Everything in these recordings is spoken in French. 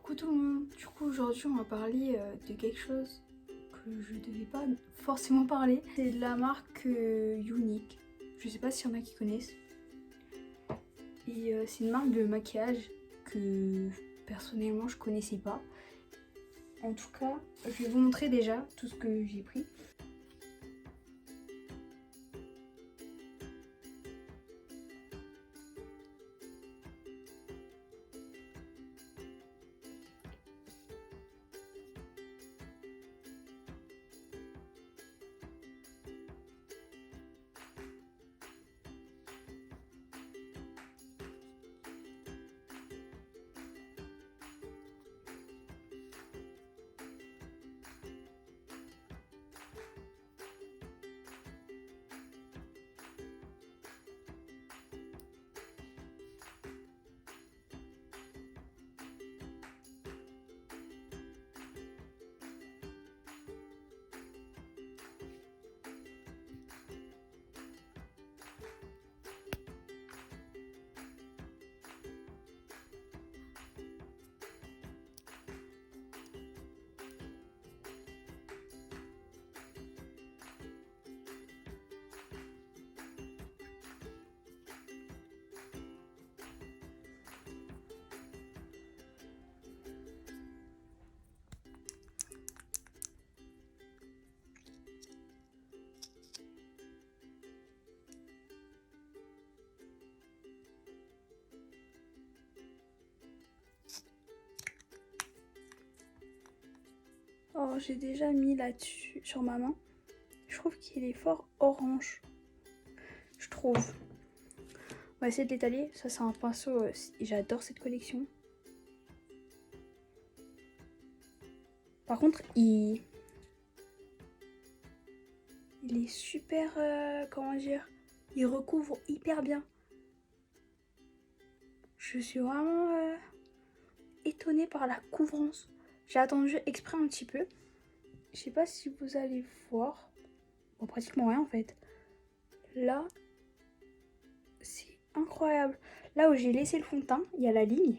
Coucou tout le monde, du coup aujourd'hui on va parler de quelque chose que je devais pas forcément parler. C'est de la marque Unique, je sais pas s'il y en a qui connaissent. Et c'est une marque de maquillage que personnellement je connaissais pas. En tout cas, je vais vous montrer déjà tout ce que j'ai pris. Oh, j'ai déjà mis là-dessus sur ma main. Je trouve qu'il est fort orange. Je trouve. On va essayer de l'étaler. Ça, c'est un pinceau. J'adore cette collection. Par contre, il est super. Comment dire? Il recouvre hyper bien. Je suis vraiment étonnée par la couvrance. J'ai attendu exprès un petit peu. Je sais pas si vous allez voir. Bon, pratiquement rien en fait. Là, c'est incroyable. Là où j'ai laissé le fond de teint, il y a la ligne.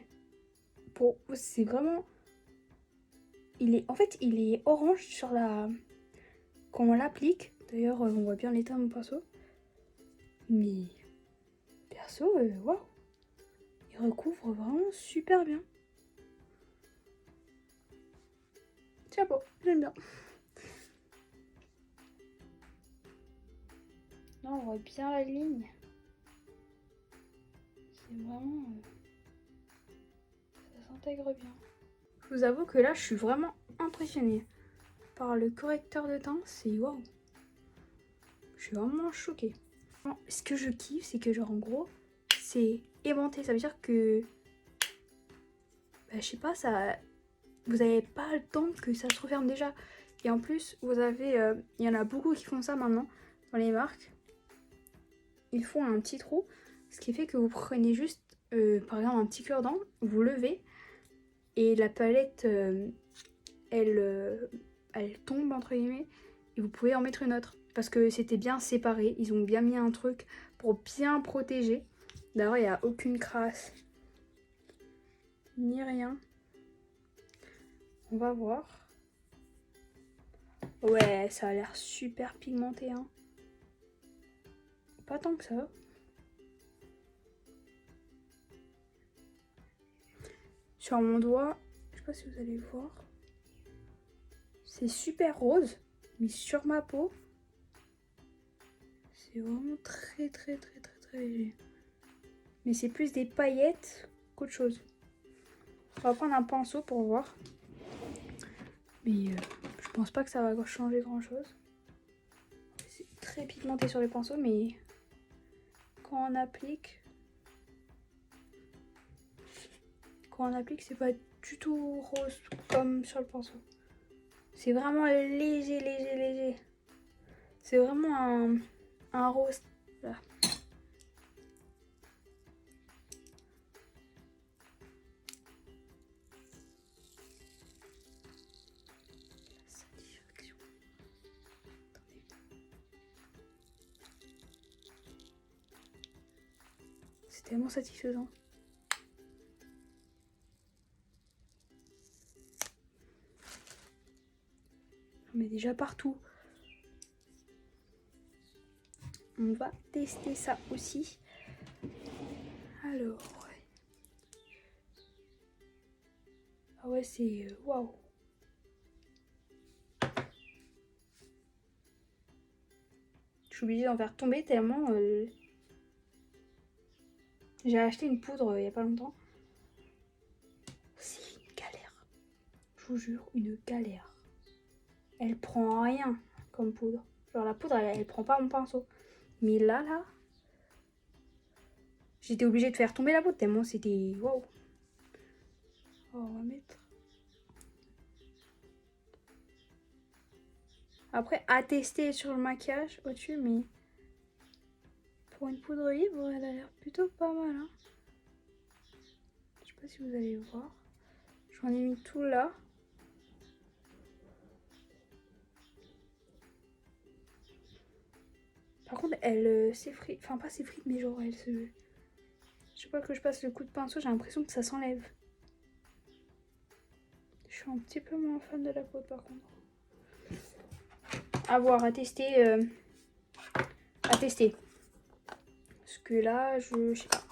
Bon, c'est vraiment... En fait, il est orange sur la... Quand on l'applique. D'ailleurs, on voit bien l'état de mon pinceau. Mais... Perso, waouh. Il recouvre vraiment super bien. Chapeau, j'aime bien. Là, on voit bien la ligne. C'est vraiment... ça s'intègre bien. Je vous avoue que là, je suis vraiment impressionnée par le correcteur de teint. C'est waouh. Je suis vraiment choquée. Ce que je kiffe, c'est que genre en gros, c'est aimanté. Ça veut dire que... Bah, je sais pas, ça... Vous avez pas le temps que ça se referme déjà. Et en plus, vous avez... il y en a beaucoup qui font ça maintenant dans les marques. Ils font un petit trou. Ce qui fait que vous prenez juste, par exemple, un petit cure-dent. Vous levez. Et la palette, elle tombe, entre guillemets. Et vous pouvez en mettre une autre. Parce que c'était bien séparé. Ils ont bien mis un truc pour bien protéger. D'ailleurs, il n'y a aucune crasse. Ni rien. On va voir. Ouais, ça a l'air super pigmenté, hein. Pas tant que ça. Sur mon doigt, je sais pas si vous allez voir. C'est super rose. Mais sur ma peau, c'est vraiment très léger. Mais c'est plus des paillettes qu'autre chose. On va prendre un pinceau pour voir. Mais je pense pas que ça va changer grand chose. C'est très pigmenté sur les pinceaux, mais quand on applique, c'est pas du tout rose comme sur le pinceau. C'est vraiment léger. C'est vraiment un rose. Là. C'est tellement satisfaisant. J'en mets déjà partout. On va tester ça aussi. Alors, ouais. Ah ouais, c'est... Waouh. Je suis obligée d'en faire tomber tellement... J'ai acheté une poudre il y a pas longtemps. C'est une galère. Je vous jure, une galère. Elle prend rien comme poudre. Genre la poudre, elle prend pas mon pinceau. Mais là... J'étais obligée de faire tomber la poudre tellement c'était... Waouh. Oh, on va mettre... Après, à tester sur le maquillage au-dessus, mais... Pour une poudre libre, elle a l'air plutôt pas mal. Hein. Je sais pas si vous allez voir. J'en ai mis tout là. Par contre, elle s'effrite. Enfin, pas s'effrite, mais genre, elle se... Je sais pas que je passe le coup de pinceau, j'ai l'impression que ça s'enlève. Je suis un petit peu moins fan de la poudre, par contre. À voir, à tester. À tester. Parce que là, je sais pas.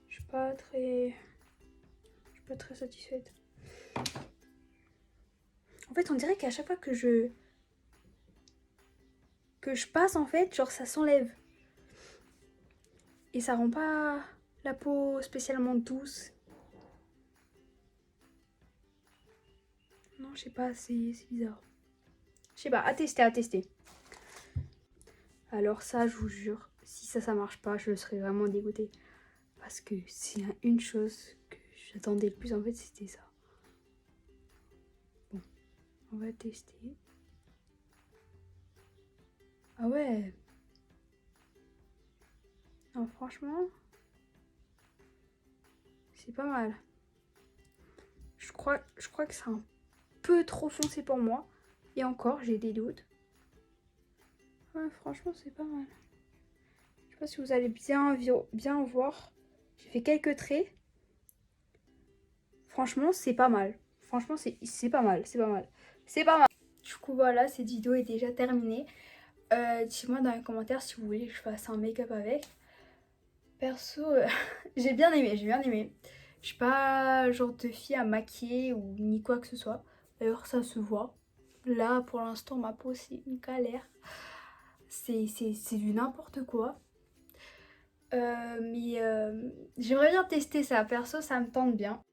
Je suis pas très satisfaite. En fait, on dirait qu'à chaque fois que je passe, en fait, genre ça s'enlève. Et ça rend pas la peau spécialement douce. Non, je sais pas, c'est bizarre. Je sais pas, à tester, à tester. Alors ça, je vous jure, si ça marche pas, je serais vraiment dégoûtée. Parce que c'est une chose que j'attendais le plus, en fait, c'était ça. Bon, on va tester. Ah ouais. Non, franchement, c'est pas mal. Je crois que c'est un peu trop foncé pour moi. Et encore, j'ai des doutes. Ouais, franchement, c'est pas mal. Je sais pas si vous allez bien voir. J'ai fait quelques traits. Franchement, c'est pas mal. Franchement, c'est pas mal. C'est pas mal. C'est pas mal. Du coup, voilà, cette vidéo est déjà terminée. Dites-moi dans les commentaires si vous voulez que je fasse un make-up avec. Perso, j'ai bien aimé, j'ai bien aimé. Je suis pas le genre de fille à maquiller ou ni quoi que ce soit. D'ailleurs, ça se voit. Là, pour l'instant, ma peau, c'est une galère. C'est du n'importe quoi. Mais j'aimerais bien tester ça. Perso, ça me tente bien.